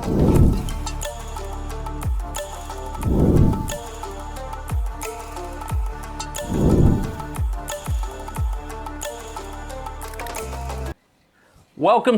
Welcome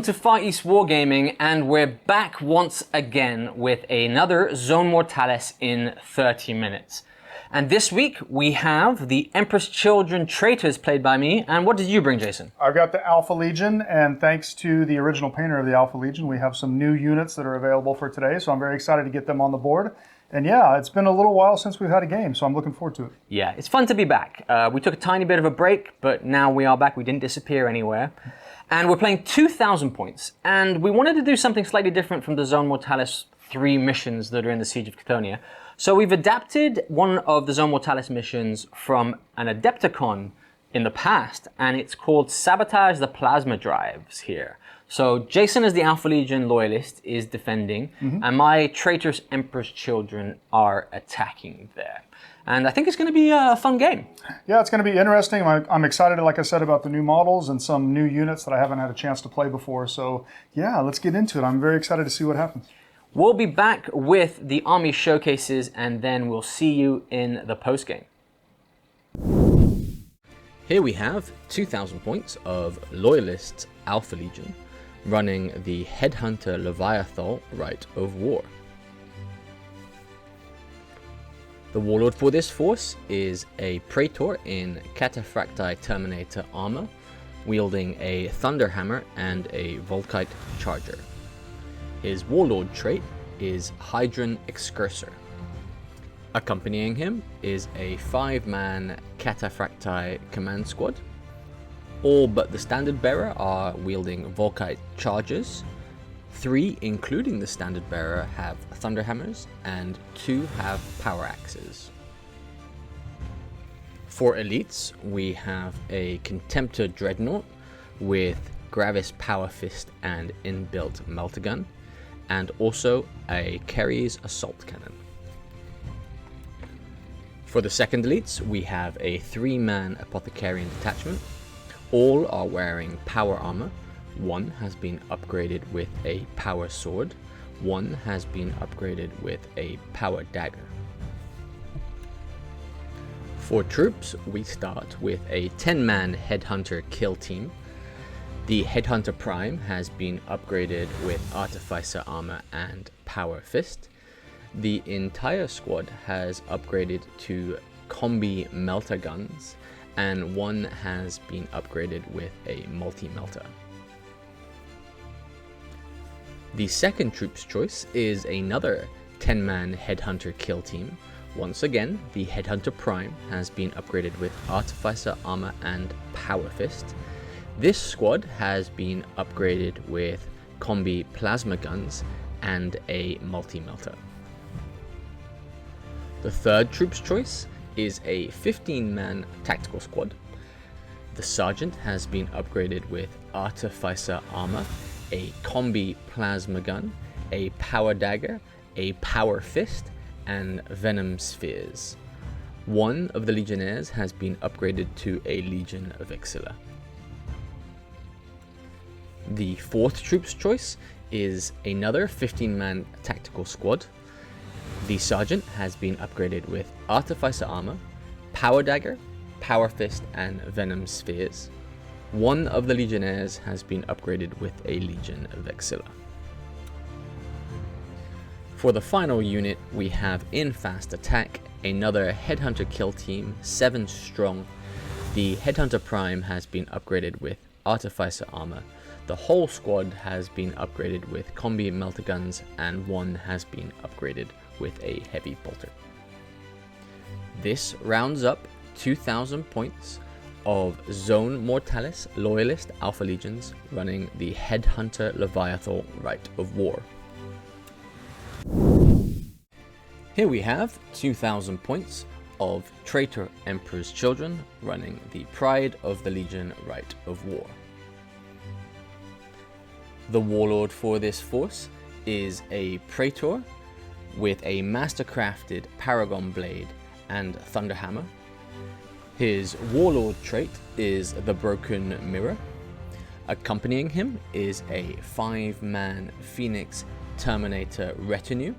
to Far East Wargaming, and we're back once again with another Zone Mortalis in 30 minutes. And this week we have the Emperor's Children Traitors played by me, and what did you bring, Jason? I've got the Alpha Legion, and thanks to the original painter of the Alpha Legion, we have some new units that are available for today, so I'm very excited to get them on the board. And yeah, it's been a little while since we've had a game, so I'm looking forward to it. Yeah, it's fun to be back. We took a tiny bit of a break, but now we are back. We didn't disappear anywhere. And we're playing 2,000 points, and we wanted to do something slightly different from the Zone Mortalis 3 missions that are in the Siege of Cthonia. So we've adapted one of the Zone Mortalis missions from an Adepticon in the past, and it's called Sabotage the Plasma Drives here. So Jason, as the Alpha Legion loyalist, is defending, and my traitorous Emperor's Children are attacking there. And I think it's going to be a fun game. Yeah, it's going to be interesting. I'm excited, like I said, about the new models and some new units that I haven't had a chance to play before. So yeah, let's get into it. I'm very excited to see what happens. We'll be back with the army showcases, and then we'll see you in the post-game. Here we have 2,000 points of Loyalist Alpha Legion running the Headhunter Leviathan Rite of War. The warlord for this force is a Praetor in Cataphracti Terminator armor, wielding a Thunderhammer and a Volkite Charger. His warlord trait is Hydran Excursor. Accompanying him is a 5-man Cataphracti command squad. All but the standard bearer are wielding Volkite Chargers. 3, including the standard bearer, have Thunderhammers, and 2 have Power Axes. For elites, we have a Contemptor Dreadnought with Gravis Power Fist and inbuilt Meltagun, and also a Kerry's Assault Cannon. For the second elites, we have a 3-man Apothecarian detachment. All are wearing power armor. 1 has been upgraded with a power sword. 1 has been upgraded with a power dagger. For troops, we start with a 10-man Headhunter kill team. The Headhunter Prime has been upgraded with Artificer armor and Power Fist. The entire squad has upgraded to Combi Melta guns, and 1 has been upgraded with a multi-melter. The second troop's choice is another 10-man Headhunter kill team. Once again, the Headhunter Prime has been upgraded with Artificer armor and Power Fist. This squad has been upgraded with Combi Plasma guns and a multi-melter. The third troop's choice is a 15-man tactical squad. The Sergeant has been upgraded with Artificer armor, a Combi Plasma gun, a Power Dagger, a Power Fist, and Venom Spheres. 1 of the Legionnaires has been upgraded to a Legion of Exila. The fourth troop's choice is another 15-man tactical squad. The Sergeant has been upgraded with Artificer armor, Power Dagger, Power Fist, and Venom Spheres. 1 of the Legionnaires has been upgraded with a Legion of Exila. For the final unit, we have in fast attack another Headhunter kill team, 7 strong. The Headhunter Prime has been upgraded with Artificer armor. The whole squad has been upgraded with Combi Melta guns, and 1 has been upgraded with a Heavy Bolter. This rounds up 2,000 points of Zone Mortalis Loyalist Alpha Legions running the Headhunter Leviathan Rite of War. Here we have 2,000 points of Traitor Emperor's Children running the Pride of the Legion Rite of War. The warlord for this force is a Praetor with a mastercrafted Paragon Blade and Thunderhammer. His warlord trait is the Broken Mirror. Accompanying him is a 5-man Phoenix Terminator retinue.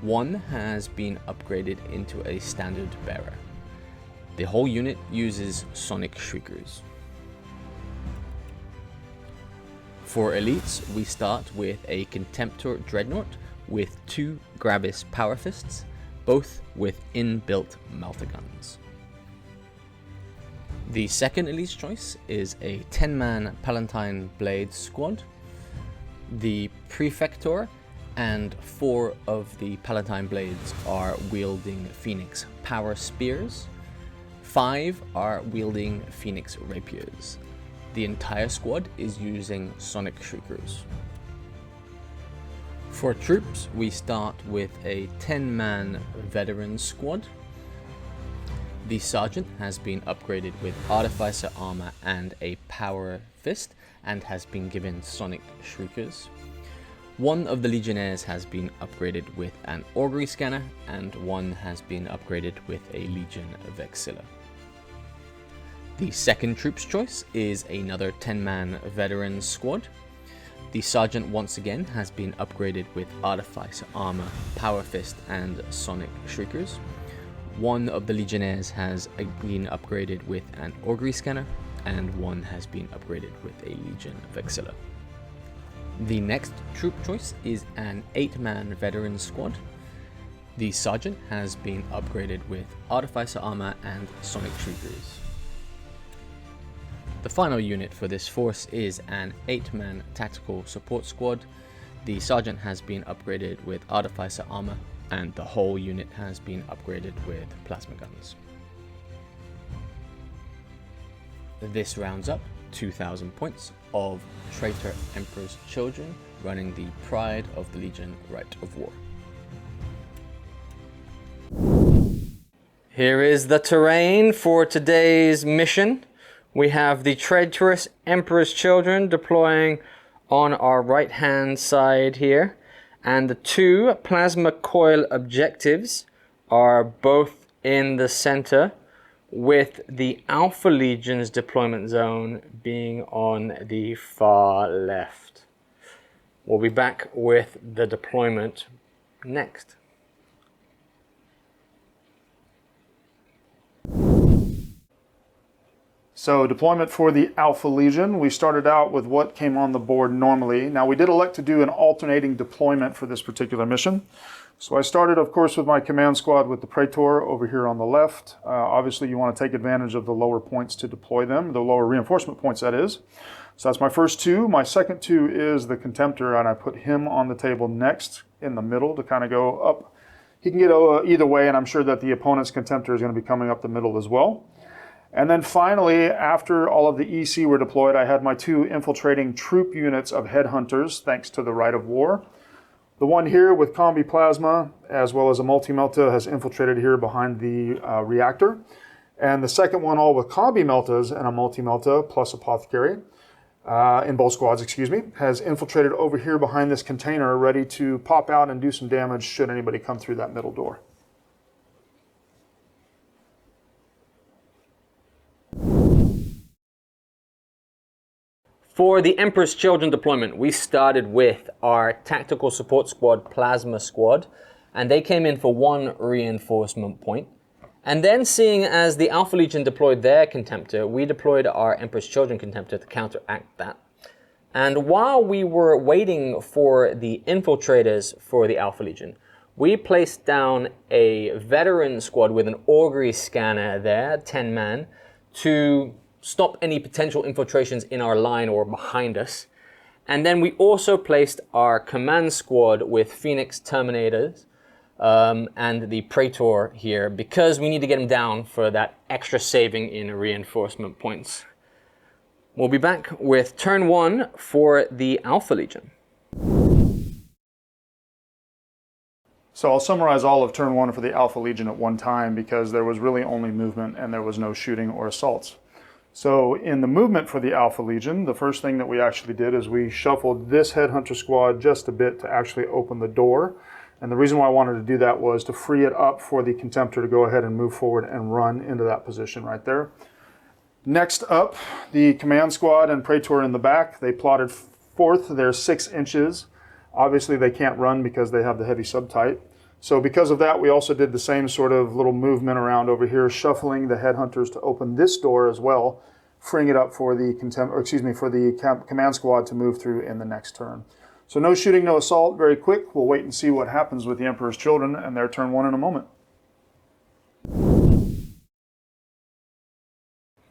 One has been upgraded into a standard bearer. The whole unit uses sonic shriekers. For elites, we start with a Contemptor Dreadnought with 2 Gravis Power Fists, both with inbuilt melter guns. The second elite's choice is a 10-man Palatine Blade squad. The Prefector and 4 of the Palatine Blades are wielding Phoenix Power Spears. 5 are wielding Phoenix Rapiers. The entire squad is using Sonic Shriekers. For troops, we start with a 10-man Veteran squad. The Sergeant has been upgraded with Artificer Armor and a Power Fist and has been given Sonic Shriekers. One of the Legionnaires has been upgraded with an Augury Scanner and one has been upgraded with a Legion Vexilla. The second troop's choice is another 10-man Veteran squad. The Sergeant once again has been upgraded with Artificer Armor, Power Fist and Sonic Shriekers. One of the Legionnaires has been upgraded with an Augury Scanner and one has been upgraded with a Legion Vexilla. The next troop choice is an 8-man Veteran squad. The Sergeant has been upgraded with Artificer Armor and Sonic Shriekers. The final unit for this force is an 8-man Tactical Support Squad. The Sergeant has been upgraded with Artificer Armor and the whole unit has been upgraded with Plasma Guns. This rounds up 2,000 points of Traitor Emperor's Children running the Pride of the Legion Rite of War. Here is the terrain for today's mission. We have the Traitorous Emperor's Children deploying on our right hand side here, and the 2 plasma coil objectives are both in the center, with the Alpha Legion's deployment zone being on the far left. We'll be back with the deployment next. So deployment for the Alpha Legion, we started out with what came on the board normally. Now we did elect to do an alternating deployment for this particular mission. So I started, of course, with my command squad with the Praetor over here on the left. Obviously you want to take advantage of the lower points to deploy them, the lower reinforcement points that is. So that's my first 2. My second 2 is the Contemptor, and I put him on the table next in the middle to kind of go up. He can get either way, and I'm sure that the opponent's Contemptor is going to be coming up the middle as well. And then finally, after all of the EC were deployed, I had my 2 infiltrating troop units of Headhunters, thanks to the Rite of War. The one here with Combi Plasma, as well as a Multi-Melta, has infiltrated here behind the reactor. And the second one, all with Combi Meltas and a Multi-Melta plus Apothecary, in both squads, has infiltrated over here behind this container, ready to pop out and do some damage should anybody come through that middle door. For the Emperor's Children deployment, we started with our Tactical Support Squad, Plasma Squad, and they came in for 1 reinforcement point. And then seeing as the Alpha Legion deployed their Contemptor, we deployed our Emperor's Children Contemptor to counteract that. And while we were waiting for the infiltrators for the Alpha Legion, we placed down a Veteran squad with an Augury Scanner there, 10-man, to stop any potential infiltrations in our line or behind us. And then we also placed our command squad with Phoenix Terminators and the Praetor here because we need to get them down for that extra saving in reinforcement points. We'll be back with turn 1 for the Alpha Legion. So I'll summarize all of turn 1 for the Alpha Legion at one time because there was really only movement and there was no shooting or assaults. So in the movement for the Alpha Legion, the first thing that we actually did is we shuffled this Headhunter squad just a bit to actually open the door. And the reason why I wanted to do that was to free it up for the Contemptor to go ahead and move forward and run into that position right there. Next up, the command squad and Praetor in the back. They plotted forth. They're 6 inches Obviously they can't run because they have the heavy subtype. So because of that, we also did the same sort of little movement around over here, shuffling the headhunters to open this door as well, freeing it up for the command squad to move through in the next turn. So no shooting, no assault, very quick. We'll wait and see what happens with the Emperor's Children and their turn 1 in a moment.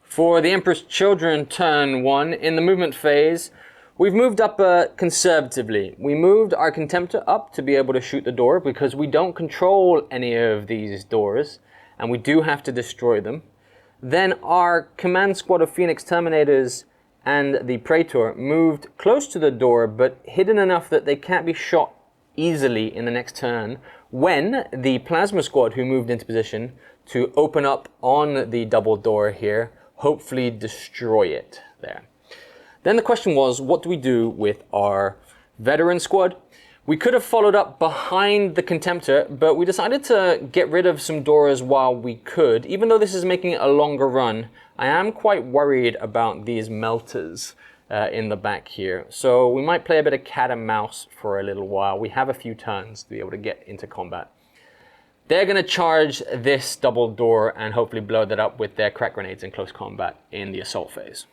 For the Emperor's Children turn 1, in the movement phase, we've moved up conservatively. We moved our Contemptor up to be able to shoot the door because we don't control any of these doors and we do have to destroy them. Then our command squad of Phoenix Terminators and the Praetor moved close to the door but hidden enough that they can't be shot easily in the next turn when the Plasma Squad, who moved into position to open up on the double door here, hopefully destroy it there. Then the question was, what do we do with our Veteran Squad? We could have followed up behind the Contemptor, but we decided to get rid of some doors while we could. Even though this is making it a longer run, I am quite worried about these melters in the back here. So we might play a bit of cat and mouse for a little while. We have a few turns to be able to get into combat. They're going to charge this double door and hopefully blow that up with their crack grenades in close combat in the assault phase.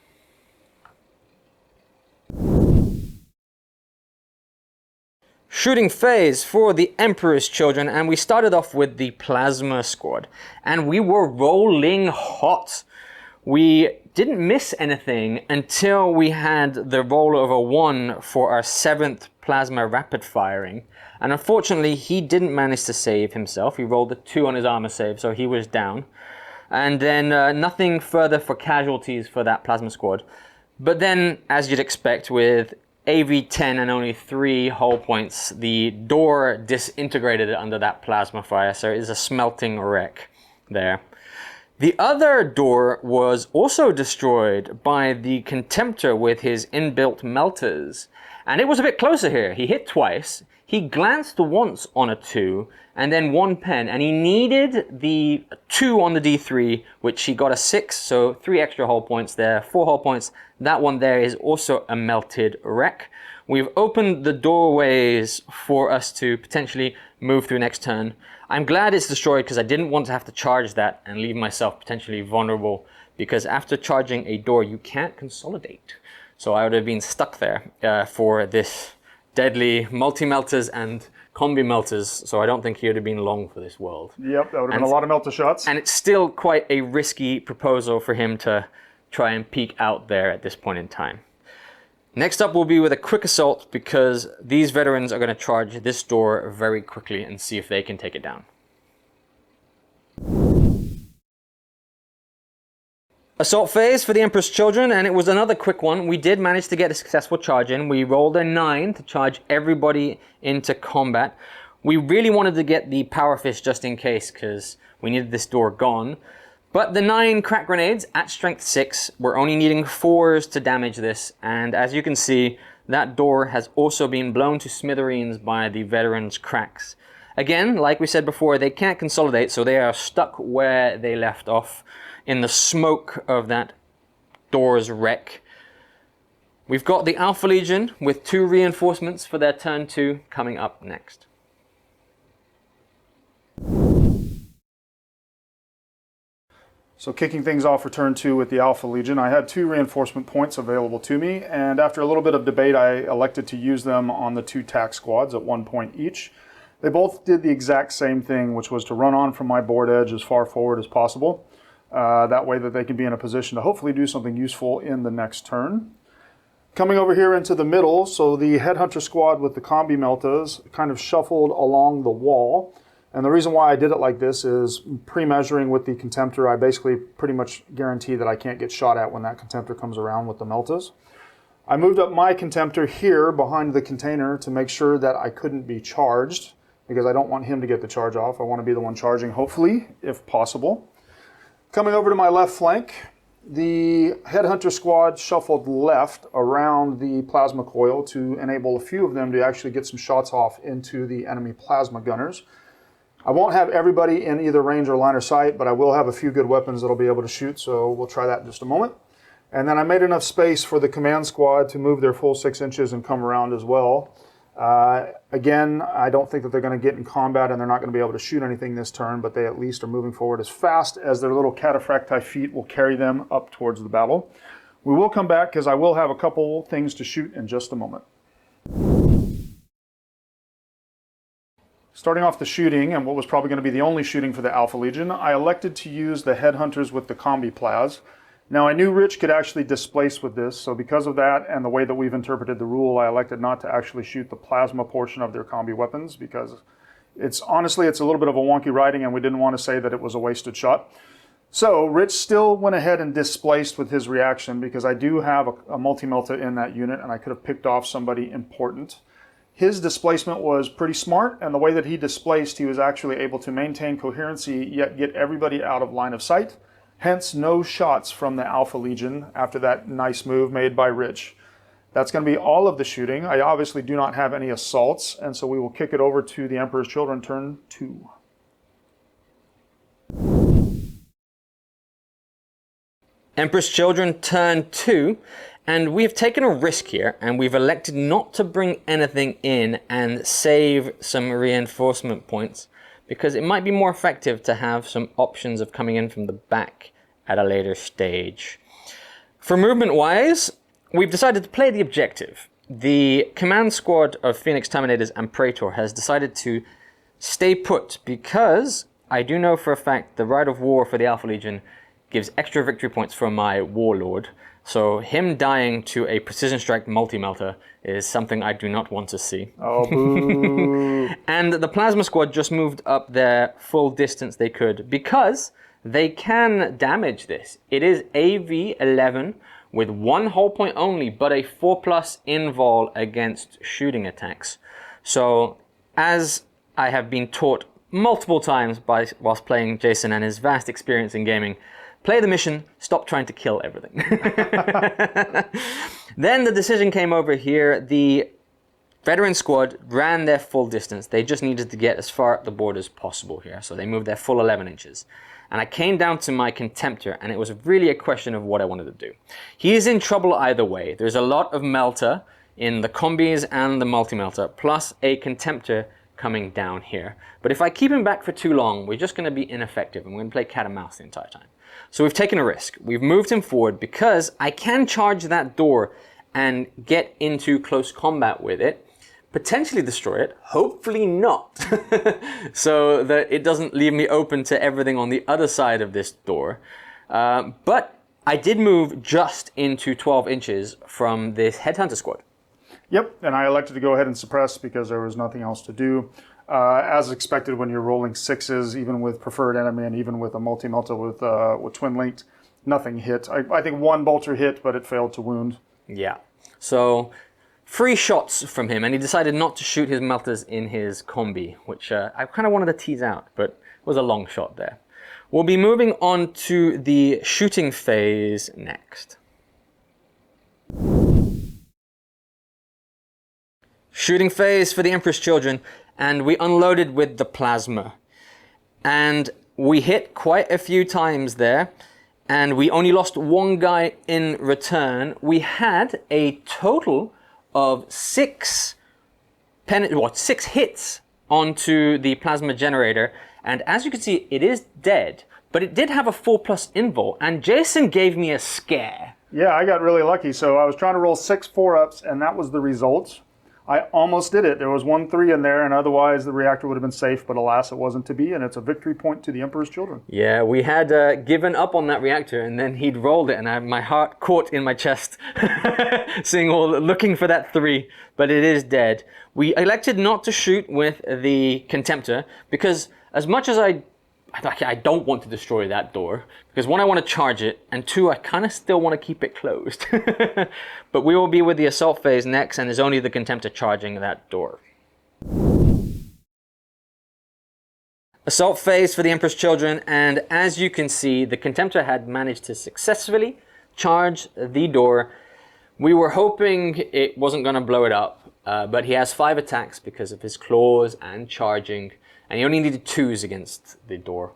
Shooting phase for the Emperor's Children, and we started off with the Plasma Squad, and we were rolling hot. We didn't miss anything until we had the roll of a 1 for our 7th Plasma Rapid Firing, and unfortunately he didn't manage to save himself. He rolled a 2 on his armor save, so he was down. And then nothing further for casualties for that Plasma Squad. But then, as you'd expect with AV-10 and only 3 hull points, the door disintegrated under that plasma fire, so it is a smelting wreck there. The other door was also destroyed by the Contemptor with his inbuilt melters, and it was a bit closer here. He hit twice, he glanced once on a 2, and then 1 pen, and he needed the 2 on the D3, which he got a 6, so 3 extra hull points there, 4 hull points. That one there is also a melted wreck. We've opened the doorways for us to potentially move through next turn. I'm glad it's destroyed because I didn't want to have to charge that and leave myself potentially vulnerable, because after charging a door you can't consolidate. So I would have been stuck there for this deadly multi-melters and combi melters, so I don't think he would have been long for this world. Yep, that would have been a lot of melter shots. And it's still quite a risky proposal for him to try and peek out there at this point in time. Next up will be with a quick assault, because these veterans are going to charge this door very quickly and see if they can take it down. Assault phase for the Emperor's Children, and it was another quick one. We did manage to get a successful charge in. We rolled a 9 to charge everybody into combat. We really wanted to get the Power Fist just in case, because we needed this door gone. But the 9 crack grenades at strength 6, we're only needing 4s to damage this, and as you can see, that door has also been blown to smithereens by the veterans' cracks. Again, like we said before, they can't consolidate, so they are stuck where they left off in the smoke of that door's wreck. We've got the Alpha Legion with 2 reinforcements for their turn 2 coming up next. So kicking things off for turn 2 with the Alpha Legion, I had 2 reinforcement points available to me, and after a little bit of debate I elected to use them on the 2 tack squads at 1 point each. They both did the exact same thing, which was to run on from my board edge as far forward as possible. That way that they can be in a position to hopefully do something useful in the next turn. Coming over here into the middle, so the Headhunter squad with the combi meltas kind of shuffled along the wall. And the reason why I did it like this is pre-measuring with the Contemptor, I basically pretty much guarantee that I can't get shot at when that Contemptor comes around with the meltas. I moved up my Contemptor here behind the container to make sure that I couldn't be charged, because I don't want him to get the charge off. I want to be the one charging, hopefully, if possible. Coming over to my left flank, the Headhunter squad shuffled left around the plasma coil to enable a few of them to actually get some shots off into the enemy plasma gunners. I won't have everybody in either range or line of sight, but I will have a few good weapons that'll be able to shoot, so we'll try that in just a moment. And then I made enough space for the command squad to move their full 6 inches and come around as well. Again, I don't think that they're going to get in combat and they're not going to be able to shoot anything this turn, but they at least are moving forward as fast as their little cataphracti feet will carry them up towards the battle. We will come back because I will have a couple things to shoot in just a moment. Starting off the shooting, and what was probably going to be the only shooting for the Alpha Legion, I elected to use the Headhunters with the Combi Plas. Now I knew Rich could actually displace with this, so because of that and the way that we've interpreted the rule, I elected not to actually shoot the plasma portion of their combi weapons because honestly it's a little bit of a wonky writing and we didn't want to say that it was a wasted shot. So Rich still went ahead and displaced with his reaction because I do have a multi-melta in that unit and I could have picked off somebody important. His displacement was pretty smart, and the way that he displaced, he was actually able to maintain coherency yet get everybody out of line of sight. Hence, no shots from the Alpha Legion after that nice move made by Rich. That's going to be all of the shooting. I obviously do not have any assaults, and so we will kick it over to the Emperor's Children, turn 2. Emperor's Children, turn 2, and we've taken a risk here, and we've elected not to bring anything in and save some reinforcement points, because it might be more effective to have some options of coming in from the back at a later stage. For movement-wise, we've decided to play the objective. The command squad of Phoenix Terminators and Praetor has decided to stay put because I do know for a fact the Rite of War for the Alpha Legion gives extra victory points for my Warlord. So him dying to a Precision Strike multi-melta is something I do not want to see. Oh, boo. And the Plasma Squad just moved up their full distance they could because they can damage this. It is AV11 with 1 hull point only, but a 4+ invul against shooting attacks. So as I have been taught multiple times whilst playing Jason and his vast experience in gaming, play the mission, stop trying to kill everything. Then the decision came over here. The veteran squad ran their full distance. They just needed to get as far up the board as possible here. So they moved their full 11 inches. And I came down to my Contemptor, and it was really a question of what I wanted to do. He is in trouble either way. There's a lot of Melta in the combis and the multi-melta, plus a Contemptor coming down here. But if I keep him back for too long, we're just going to be ineffective, and we're going to play cat and mouse the entire time. So we've taken a risk. We've moved him forward because I can charge that door and get into close combat with it, potentially destroy it, hopefully not, so that it doesn't leave me open to everything on the other side of this door. But I did move just into 12 inches from this Headhunter squad. Yep, and I elected to go ahead and suppress because there was nothing else to do. As expected, when you're rolling 6s, even with preferred enemy and even with a multi-melta with twin linked, nothing hit. I think 1 bolter hit, but it failed to wound. Yeah, so 3 shots from him, and he decided not to shoot his meltas in his combi, which I kind of wanted to tease out, but it was a long shot there. We'll be moving on to the shooting phase next. Shooting phase for the Emperor's Children, and we unloaded with the plasma. And we hit quite a few times there, and we only lost 1 guy in return. We had a total of 6 hits onto the plasma generator, and as you can see, it is dead, but it did have a 4+ invul, and Jason gave me a scare. Yeah, I got really lucky. So I was trying to roll 6 4-ups, and that was the result. I almost did it. There was 1 3 in there, and otherwise the reactor would have been safe, but alas, it wasn't to be, and it's a victory point to the Emperor's Children. Yeah, we had given up on that reactor, and then he'd rolled it, and my heart caught in my chest, looking for that 3, but it is dead. We elected not to shoot with the Contemptor, because as much as I don't want to destroy that door, because 1, I want to charge it, and 2, I kind of still want to keep it closed. But we will be with the assault phase next, and there's only the Contemptor charging that door. Assault phase for the Emperor's Children, and as you can see, the Contemptor had managed to successfully charge the door. We were hoping it wasn't going to blow it up, but he has 5 attacks because of his claws and charging, and he only needed 2s against the door.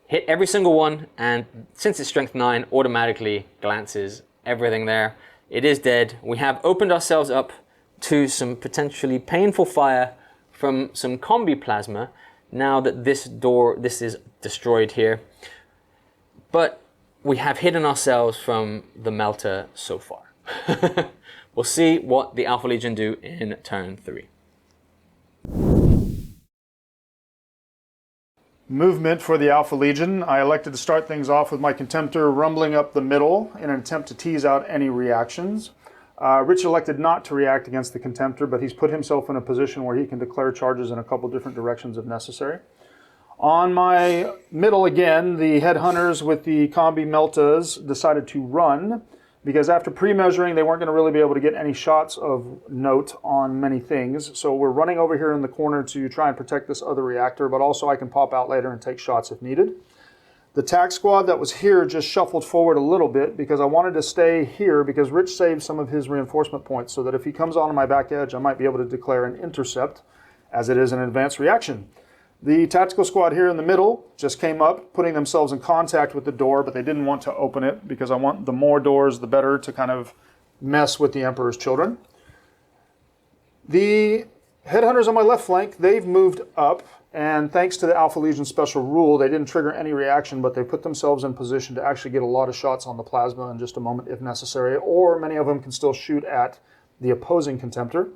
Hit every single one, and since it's strength 9, automatically glances everything there. It is dead. We have opened ourselves up to some potentially painful fire from some combi plasma now that this is destroyed here. But we have hidden ourselves from the melter so far. We'll see what the Alpha Legion do in turn 3. Movement for the Alpha Legion. I elected to start things off with my Contemptor rumbling up the middle in an attempt to tease out any reactions. Rich elected not to react against the Contemptor, but he's put himself in a position where he can declare charges in a couple different directions if necessary. On my middle again, the Headhunters with the Combi Meltas decided to run, because after pre-measuring, they weren't going to really be able to get any shots of note on many things. So we're running over here in the corner to try and protect this other reactor, but also I can pop out later and take shots if needed. The tac squad that was here just shuffled forward a little bit because I wanted to stay here because Rich saved some of his reinforcement points so that if he comes onto my back edge, I might be able to declare an intercept as it is an advanced reaction. The tactical squad here in the middle just came up, putting themselves in contact with the door, but they didn't want to open it because I want the more doors, the better to kind of mess with the Emperor's children. The Headhunters on my left flank, they've moved up, and thanks to the Alpha Legion special rule, they didn't trigger any reaction, but they put themselves in position to actually get a lot of shots on the plasma in just a moment if necessary, or many of them can still shoot at the opposing Contemptor.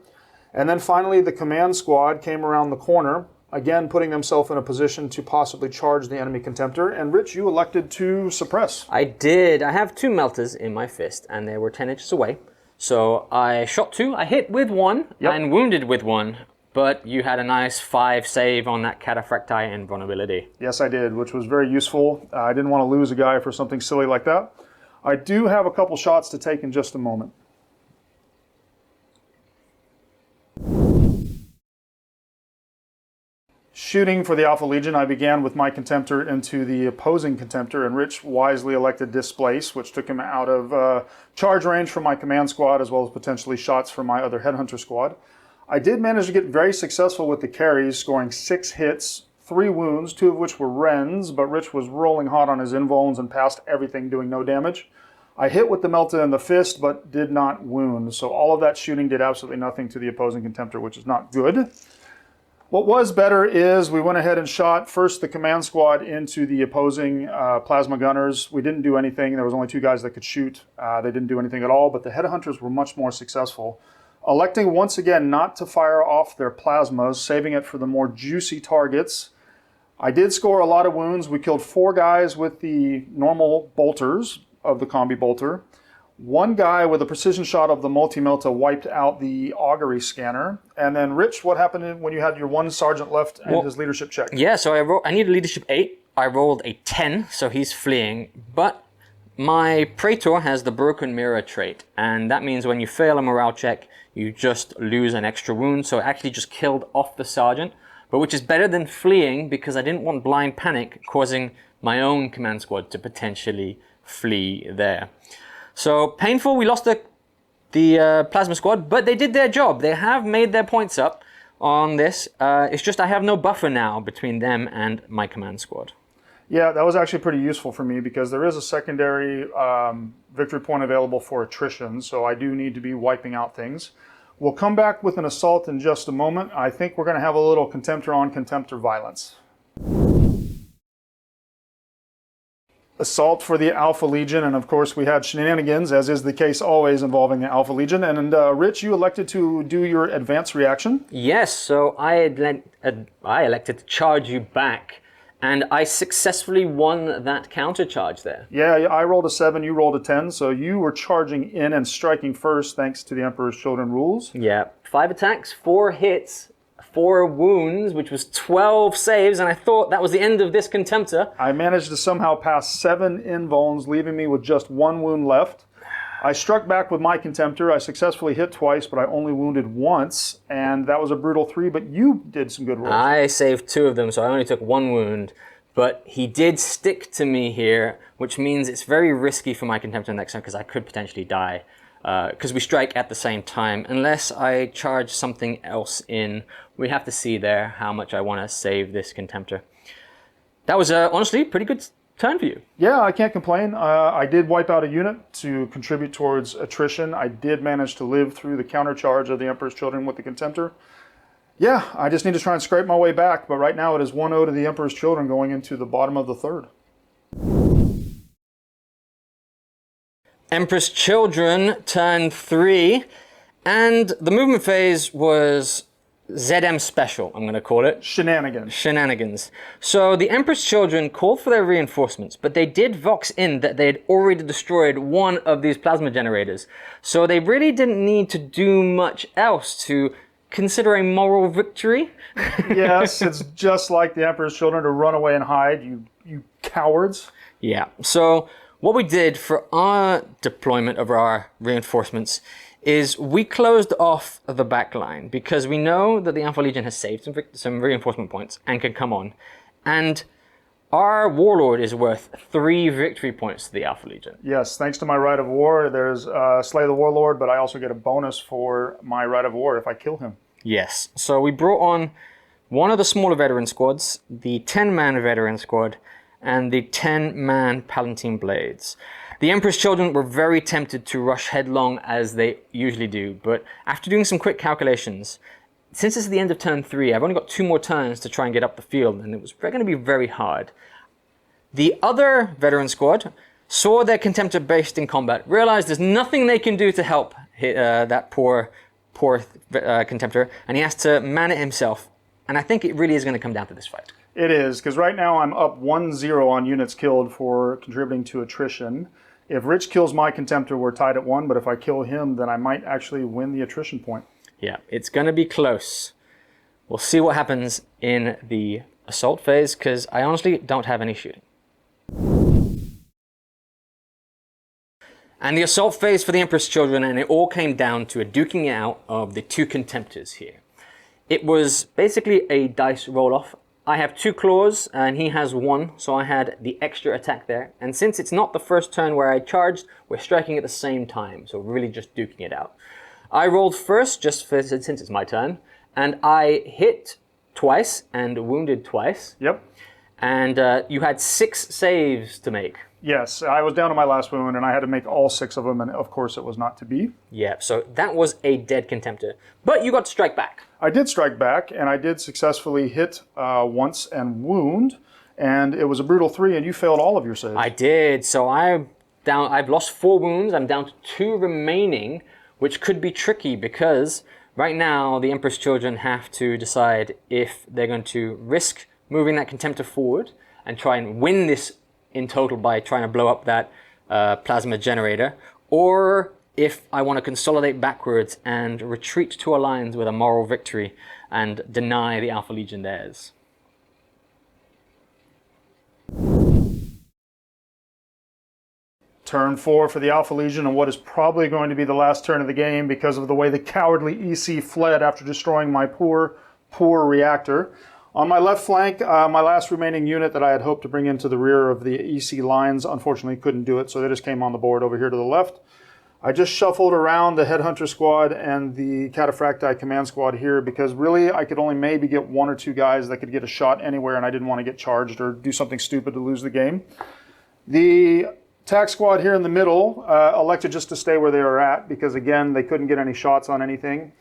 And then finally, the command squad came around the corner, again putting themselves in a position to possibly charge the enemy Contemptor. And Rich, you elected to suppress. I did. I have 2 melters in my fist, and they were 10 inches away. So I shot 2, I hit with 1, and wounded with 1. But you had a nice 5 save on that Cataphracti invulnerability. Yes, I did, which was very useful. I didn't want to lose a guy for something silly like that. I do have a couple shots to take in just a moment. Shooting for the Alpha Legion, I began with my Contemptor into the opposing Contemptor, and Rich wisely elected Displace, which took him out of charge range from my command squad, as well as potentially shots from my other Headhunter squad. I did manage to get very successful with the carries, scoring 6 hits, 3 wounds, 2 of which were Rens, but Rich was rolling hot on his invulns and passed everything, doing no damage. I hit with the Melta in the fist, but did not wound, so all of that shooting did absolutely nothing to the opposing Contemptor, which is not good. What was better is we went ahead and shot first the command squad into the opposing plasma gunners. We didn't do anything. There was only 2 guys that could shoot. They didn't do anything at all, but the Headhunters were much more successful, electing once again not to fire off their plasmas, saving it for the more juicy targets. I did score a lot of wounds. We killed 4 guys with the normal bolters of the combi bolter. 1 guy with a precision shot of the multi-melta wiped out the augury scanner. And then, Rich, what happened when you had your 1 sergeant left and his leadership check? Yeah, so I need a leadership 8. I rolled a 10, so he's fleeing. But my Praetor has the broken mirror trait, and that means when you fail a morale check, you just lose an extra wound. So I actually just killed off the sergeant, but which is better than fleeing because I didn't want blind panic causing my own command squad to potentially flee there. So painful, we lost the plasma squad, but they did their job. They have made their points up on this. It's just I have no buffer now between them and my command squad. Yeah, that was actually pretty useful for me because there is a secondary victory point available for attrition, so I do need to be wiping out things. We'll come back with an assault in just a moment. I think we're going to have a little Contemptor on Contemptor violence. Assault for the Alpha Legion, and of course we had shenanigans, as is the case always involving the Alpha Legion. And Rich, you elected to do your advance reaction? Yes, so I elected to charge you back, and I successfully won that counter charge there. Yeah, I rolled a 7, you rolled a 10, so you were charging in and striking first thanks to the Emperor's Children rules. Yeah, 5 attacks, 4 hits, 4 wounds, which was 12 saves, and I thought that was the end of this Contemptor. I managed to somehow pass 7 invulns, leaving me with just 1 wound left. I struck back with my Contemptor. I successfully hit twice, but I only wounded once, and that was a brutal 3, but you did some good rolls. I saved 2 of them, so I only took 1 wound, but he did stick to me here, which means it's very risky for my Contemptor next time, because I could potentially die. Because we strike at the same time. Unless I charge something else in, we have to see there how much I want to save this Contemptor. That was honestly pretty good turn for you. Yeah, I can't complain. I did wipe out a unit to contribute towards attrition. I did manage to live through the countercharge of the Emperor's Children with the Contemptor. Yeah, I just need to try and scrape my way back, but right now it is 1-0 to the Emperor's Children going into the bottom of the third. Empress Children, turn 3, and the movement phase was ZM special, I'm going to call it. Shenanigans. So the Empress Children called for their reinforcements, but they did vox in that they had already destroyed one of these plasma generators. So they really didn't need to do much else to consider a moral victory. Yes, it's just like the Emperor's Children to run away and hide, you cowards. Yeah, so what we did for our deployment of our reinforcements is we closed off the back line because we know that the Alpha Legion has saved some reinforcement points and can come on. And our Warlord is worth 3 victory points to the Alpha Legion. Yes, thanks to my Rite of War, there's Slay the Warlord, but I also get a bonus for my Rite of War if I kill him. Yes, so we brought on one of the smaller veteran squads, the 10-man veteran squad, and the 10-man Palatine Blades. The Emperor's Children were very tempted to rush headlong as they usually do, but after doing some quick calculations, since it's the end of turn 3, I've only got 2 more turns to try and get up the field, and it was going to be very hard. The other veteran squad saw their Contemptor based in combat, realized there's nothing they can do to help hit, that poor Contemptor, and he has to man it himself. And I think it really is going to come down to this fight. It is, because right now I'm up 1-0 on units killed for contributing to attrition. If Rich kills my Contemptor, we're tied at 1, but if I kill him, then I might actually win the attrition point. Yeah, it's going to be close. We'll see what happens in the assault phase, because I honestly don't have any shooting. And the assault phase for the Empress Children, and it all came down to a duking it out of the 2 Contemptors here. It was basically a dice roll-off. I have 2 claws and he has 1, so I had the extra attack there. And since it's not the first turn where I charged, we're striking at the same time, so really just duking it out. I rolled first, just for, since it's my turn, and I hit twice and wounded twice. Yep. And you had 6 saves to make. Yes, I was down to my last wound and I had to make all 6 of them, and of course it was not to be. Yeah, so that was a dead Contemptor. But you got to strike back. I did strike back, and I did successfully hit once and wound, and it was a brutal 3, and you failed all of your saves. I did, so I've lost 4 wounds, I'm down to 2 remaining, which could be tricky because right now the Emperor's Children have to decide if they're going to risk moving that Contemptor forward and try and win this in total by trying to blow up that plasma generator, or if I want to consolidate backwards and retreat to our lines with a moral victory and deny the Alpha Legion theirs. Turn 4 for the Alpha Legion, and what is probably going to be the last turn of the game because of the way the cowardly EC fled after destroying my poor reactor. On my left flank, my last remaining unit that I had hoped to bring into the rear of the EC lines unfortunately couldn't do it, so they just came on the board over here to the left. I just shuffled around the Headhunter squad and the Cataphracti command squad here because really I could only maybe get 1 or 2 guys that could get a shot anywhere, and I didn't want to get charged or do something stupid to lose the game. The TAC squad here in the middle elected just to stay where they were at because, again, they couldn't get any shots on anything.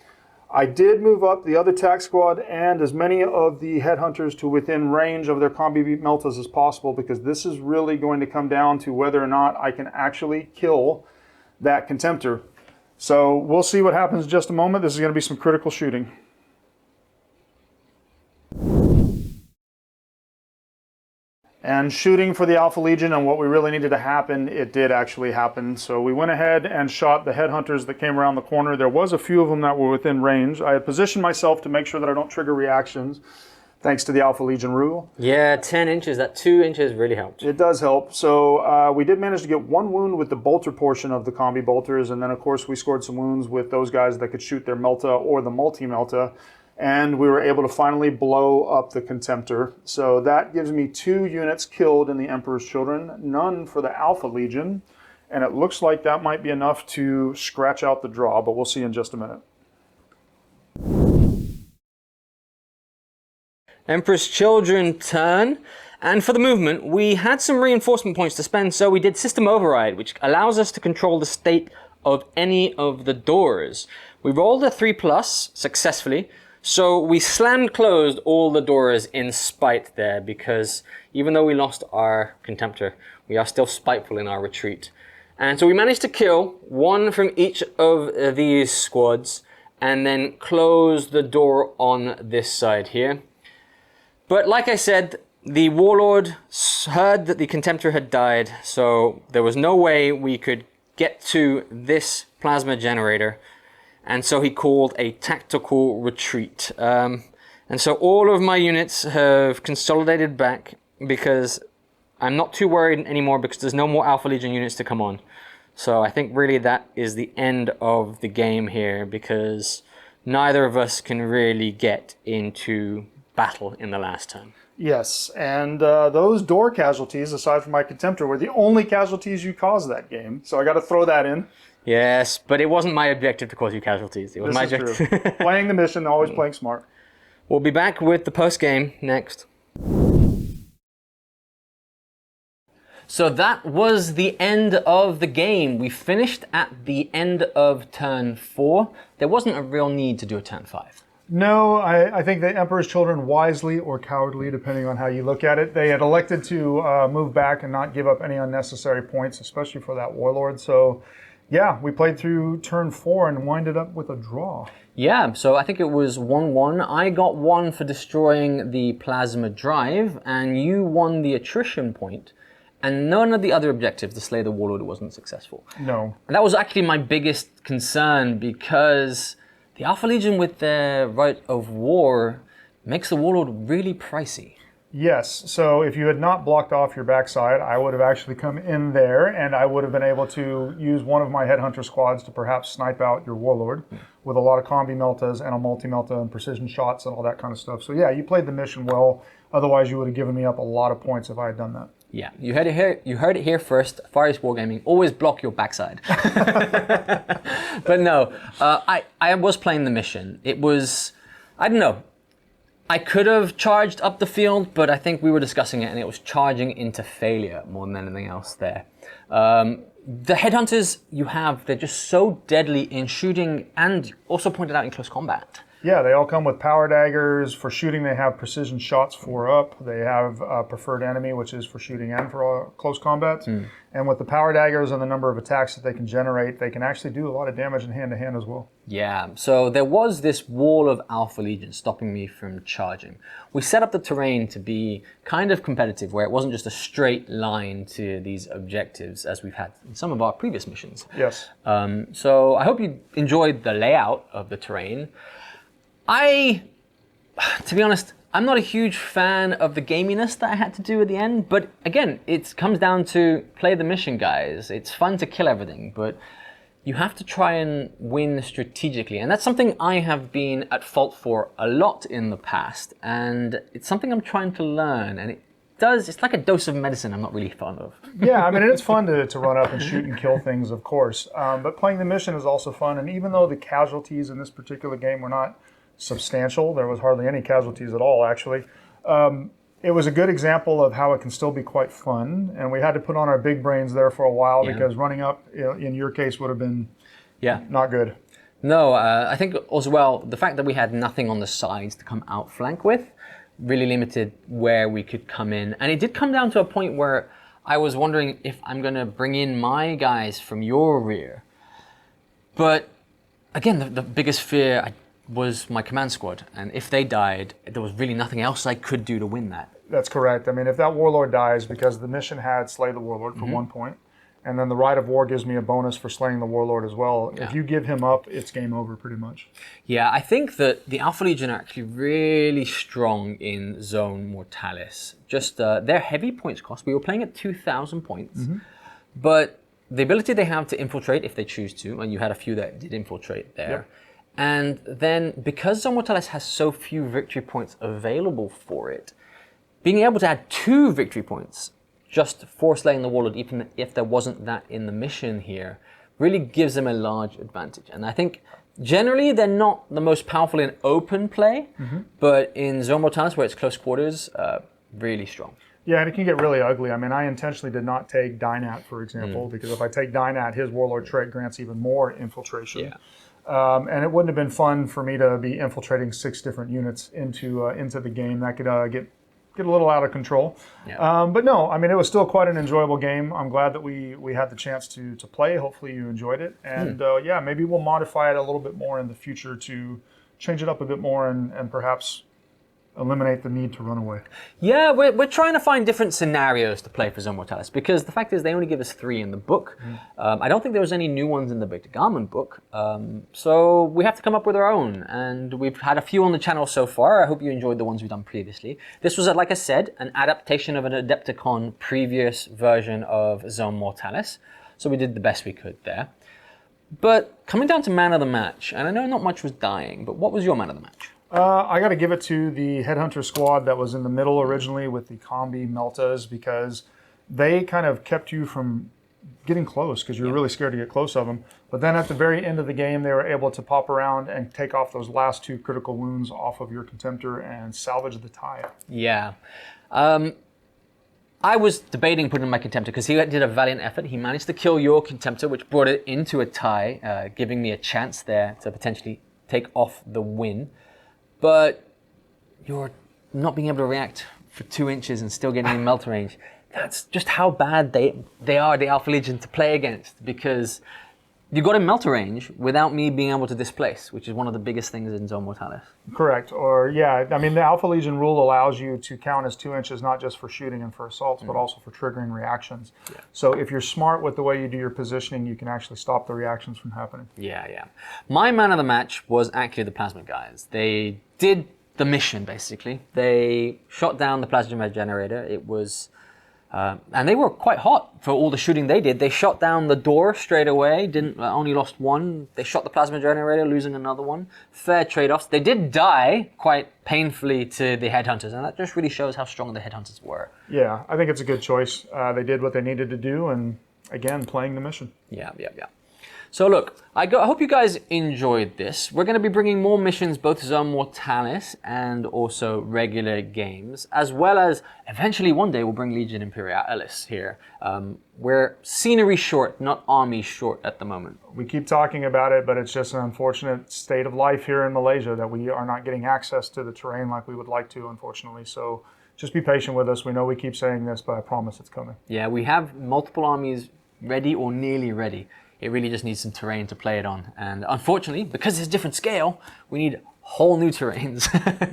I did move up the other TAC squad and as many of the Headhunters to within range of their combi meltas as possible because this is really going to come down to whether or not I can actually kill that Contemptor. So we'll see what happens in just a moment. This is going to be some critical shooting. And shooting for the Alpha Legion, and what we really needed to happen, it did actually happen. So we went ahead and shot the Headhunters that came around the corner. There was a few of them that were within range. I had positioned myself to make sure that I don't trigger reactions, thanks to the Alpha Legion rule. Yeah, 10 inches, that 2 inches really helped. It does help. So we did manage to get 1 wound with the bolter portion of the combi bolters, and then of course we scored some wounds with those guys that could shoot their melta or the multi-melta. And we were able to finally blow up the Contemptor. So that gives me 2 units killed in the Emperor's Children, none for the Alpha Legion. And it looks like that might be enough to scratch out the draw, but we'll see in just a minute. Emperor's Children turn, And for the movement, we had some reinforcement points to spend, so we did System Override, which allows us to control the state of any of the doors. We rolled a 3+ successfully, so we slammed closed all the doors in spite there, because even though we lost our Contemptor, we are still spiteful in our retreat. And so we managed to kill one from each of these squads, and then close the door on this side here. But like I said, the Warlord heard that the Contemptor had died, so there was no way we could get to this plasma generator, and so he called a tactical retreat. And so all of my units have consolidated back, because I'm not too worried anymore, because there's no more Alpha Legion units to come on. So I think really that is the end of the game here, because neither of us can really get into battle in the last turn. Yes, and those door casualties, aside from my Contemptor, were the only casualties you caused that game. So I got to throw that in. Yes, but it wasn't my objective to cause you casualties. It was my objective. True. Playing the mission, always playing smart. We'll be back with the post-game next. So that was the end of the game. We finished at the end of turn 4. There wasn't a real need to do a turn 5. No, I think the Emperor's Children, wisely or cowardly, depending on how you look at it, they had elected to move back and not give up any unnecessary points, especially for that Warlord. So, yeah, we played through turn 4 and winded up with a draw. Yeah, so I think it was 1-1. I got 1 for destroying the plasma drive, and you won the attrition point. And none of the other objectives to slay the Warlord wasn't successful. No. And that was actually my biggest concern, because the Alpha Legion with their right of war makes the Warlord really pricey. Yes, so if you had not blocked off your backside, I would have actually come in there, and I would have been able to use one of my Headhunter squads to perhaps snipe out your Warlord with a lot of combi meltas and a multi-melta and precision shots and all that kind of stuff. So yeah, you played the mission well. Otherwise, you would have given me up a lot of points if I had done that. Yeah, you heard it here first. Far East Wargaming, always block your backside. But no, I was playing the mission. It was, I don't know, I could have charged up the field, but I think we were discussing it, and it was charging into failure more than anything else there. The Headhunters you have, they're just so deadly in shooting, and also pointed out in close combat. Yeah, they all come with power daggers. For shooting, they have precision shots 4 up. They have preferred enemy, which is for shooting and for close combat. And with the power daggers and the number of attacks that they can generate, they can actually do a lot of damage in hand-to-hand as well. Yeah, so there was this wall of Alpha Legion stopping me from charging. We set up the terrain to be kind of competitive, where it wasn't just a straight line to these objectives, as we've had in some of our previous missions. Yes. So I hope you enjoyed the layout of the terrain. To be honest, I'm not a huge fan of the gaminess that I had to do at the end, but again, it comes down to play the mission, guys. It's fun to kill everything, but you have to try and win strategically, and that's something I have been at fault for a lot in the past, and it's something I'm trying to learn, and it's like a dose of medicine I'm not really fond of. Yeah, I mean, it's fun to run up and shoot and kill things, of course, but playing the mission is also fun, and even though the casualties in this particular game were not substantial, there was hardly any casualties at all, actually. It was a good example of how it can still be quite fun, and we had to put on our big brains there for a while, because running up, in your case, would have been not good. No, I think as well, the fact that we had nothing on the sides to come outflank with really limited where we could come in. And it did come down to a point where I was wondering if I'm going to bring in my guys from your rear. But again, the biggest fear was my command squad, and if they died, there was really nothing else I could do to win that. That's correct. I mean, if that Warlord dies, because the mission had Slay the Warlord for 1 point, and then the Rite of War gives me a bonus for slaying the Warlord as well. Yeah. If you give him up, it's game over pretty much. Yeah, I think that the Alpha Legion are actually really strong in Zone Mortalis. Just their heavy points cost, we were playing at 2,000 points, but the ability they have to infiltrate if they choose to, and you had a few that did infiltrate there. Yep. And then, because Zone Mortalis has so few victory points available for it, being able to add 2 victory points just for slaying the Warlord, even if there wasn't that in the mission here, really gives them a large advantage. And I think, generally, they're not the most powerful in open play, but in Zone Mortalis, where it's close quarters, really strong. Yeah, and it can get really ugly. I mean, I intentionally did not take Dynat, for example, because if I take Dynat, his Warlord trait grants even more infiltration. Yeah. And it wouldn't have been fun for me to be infiltrating 6 different units into the game. That could get a little out of control. Yeah. But no, I mean, it was still quite an enjoyable game. I'm glad that we had the chance to play. Hopefully you enjoyed it. And yeah, maybe we'll modify it a little bit more in the future to change it up a bit more and perhaps eliminate the need to run away. Yeah, we're trying to find different scenarios to play for Zone Mortalis, because the fact is they only give us 3 in the book. I don't think there was any new ones in the Adepticon book, so we have to come up with our own, and we've had a few on the channel so far. I hope you enjoyed the ones we've done previously. This was, like I said, an adaptation of an Adepticon previous version of Zone Mortalis, so we did the best we could there. But coming down to man of the match, and I know not much was dying, but what was your man of the match? I got to give it to the Headhunter squad that was in the middle originally with the combi Meltas, because they kind of kept you from getting close because you were really scared to get close of them. But then at the very end of the game, they were able to pop around and take off those last 2 critical wounds off of your Contemptor and salvage the tie. Yeah. I was debating putting my Contemptor because he did a valiant effort. He managed to kill your Contemptor, which brought it into a tie, giving me a chance there to potentially take off the win. But you're not being able to react for 2 inches and still getting in melt range. That's just how bad they are, the Alpha Legion, to play against, because you got in melt range without me being able to displace, which is one of the biggest things in Zone Mortalis. Correct. Or yeah, I mean, the Alpha Legion rule allows you to count as 2 inches, not just for shooting and for assaults, but also for triggering reactions. Yeah. So if you're smart with the way you do your positioning, you can actually stop the reactions from happening. Yeah, yeah. My man of the match was actually the Plasma guys. They did the mission, basically. They shot down the Plasma Generator. It was... and they were quite hot for all the shooting they did. They shot down the door straight away, only lost 1. They shot the Plasma Generator, losing another one. Fair trade-offs. They did die quite painfully to the Headhunters, and that just really shows how strong the Headhunters were. Yeah, I think it's a good choice. They did what they needed to do, and again, playing the mission. Yeah, yeah, yeah. So look, I hope you guys enjoyed this. We're going to be bringing more missions, both Zone Mortalis and also regular games, as well as eventually one day we'll bring Legion Imperialis here. We're scenery short, not army short at the moment. We keep talking about it, but it's just an unfortunate state of life here in Malaysia that we are not getting access to the terrain like we would like to, unfortunately. So just be patient with us. We know we keep saying this, but I promise it's coming. Yeah, we have multiple armies ready or nearly ready. It really just needs some terrain to play it on. And unfortunately, because it's a different scale, we need whole new terrains.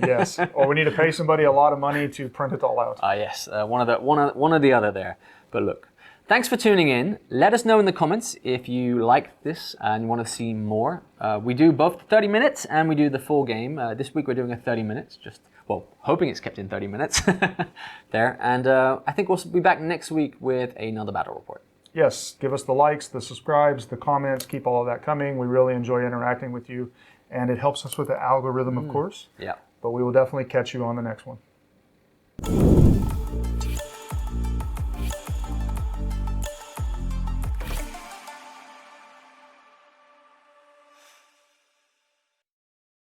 Yes, or we need to pay somebody a lot of money to print it all out. Yes, one or the other there. But look, thanks for tuning in. Let us know in the comments if you like this and want to see more. We do both 30 minutes and we do the full game. This week we're doing a 30 minutes, hoping it's kept in 30 minutes there. And I think we'll be back next week with another battle report. Yes, give us the likes, the subscribes, the comments, keep all of that coming. We really enjoy interacting with you, and it helps us with the algorithm, of course. Yeah. But we will definitely catch you on the next one.